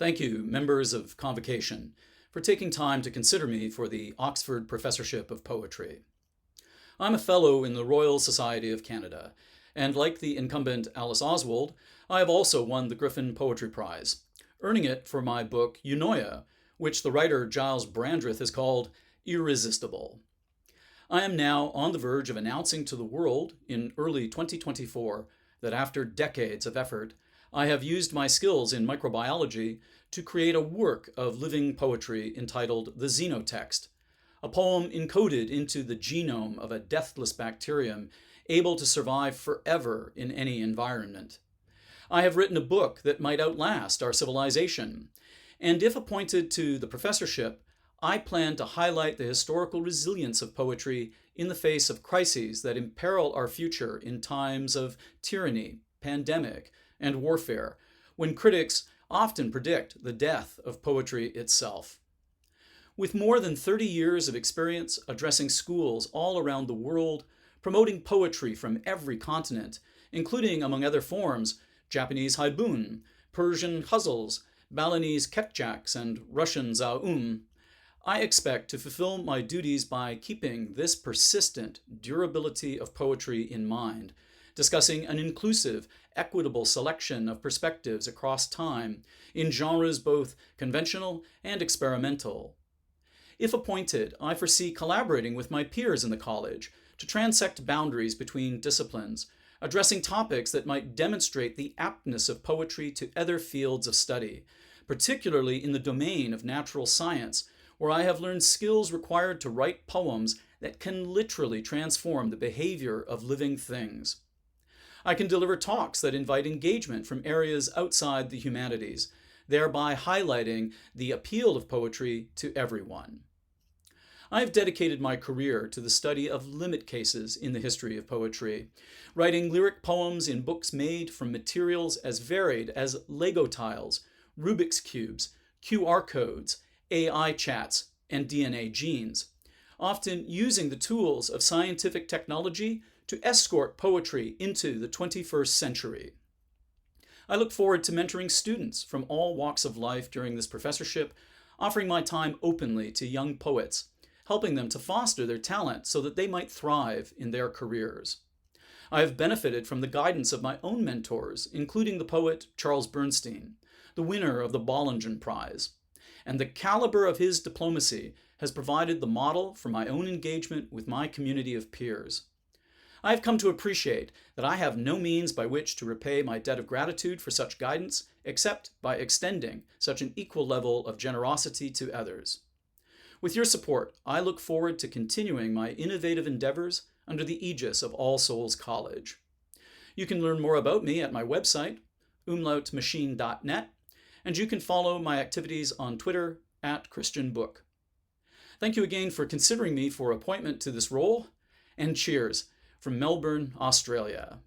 Thank you, members of Convocation, for taking time to consider me for the Oxford Professorship of Poetry. I'm a fellow in the Royal Society of Canada, and like the incumbent Alice Oswald, I have also won the Griffin Poetry Prize, earning it for my book Eunoia, which the writer Giles Brandreth has called irresistible. I am now on the verge of announcing to the world in early 2024 that after decades of effort, I have used my skills in microbiology to create a work of living poetry entitled The Xenotext, a poem encoded into the genome of a deathless bacterium able to survive forever in any environment. I have written a book that might outlast our civilization, and if appointed to the professorship, I plan to highlight the historical resilience of poetry in the face of crises that imperil our future in times of tyranny, pandemic, and warfare, when critics often predict the death of poetry itself. With more than 30 years of experience addressing schools all around the world, promoting poetry from every continent, including, among other forms, Japanese haibun, Persian ghazals, Balinese kekjaks, and Russian zaum, I expect to fulfill my duties by keeping this persistent durability of poetry in mind, discussing an inclusive, equitable selection of perspectives across time in genres both conventional and experimental. If appointed, I foresee collaborating with my peers in the college to transect boundaries between disciplines, addressing topics that might demonstrate the aptness of poetry to other fields of study, particularly in the domain of natural science, where I have learned skills required to write poems that can literally transform the behavior of living things. I can deliver talks that invite engagement from areas outside the humanities, thereby highlighting the appeal of poetry to everyone. I have dedicated my career to the study of limit cases in the history of poetry, writing lyric poems in books made from materials as varied as Lego tiles, Rubik's cubes, QR codes, AI chats, and DNA genes, often using the tools of scientific technology to escort poetry into the 21st century. I look forward to mentoring students from all walks of life during this professorship, offering my time openly to young poets, helping them to foster their talent so that they might thrive in their careers. I have benefited from the guidance of my own mentors, including the poet Charles Bernstein, the winner of the Bollingen Prize, and the caliber of his diplomacy has provided the model for my own engagement with my community of peers. I have come to appreciate that I have no means by which to repay my debt of gratitude for such guidance, except by extending such an equal level of generosity to others. With your support, I look forward to continuing my innovative endeavors under the aegis of All Souls College. You can learn more about me at my website, umlautmachine.net, and you can follow my activities on Twitter at Christian Bök. Thank you again for considering me for appointment to this role, and cheers from Melbourne, Australia.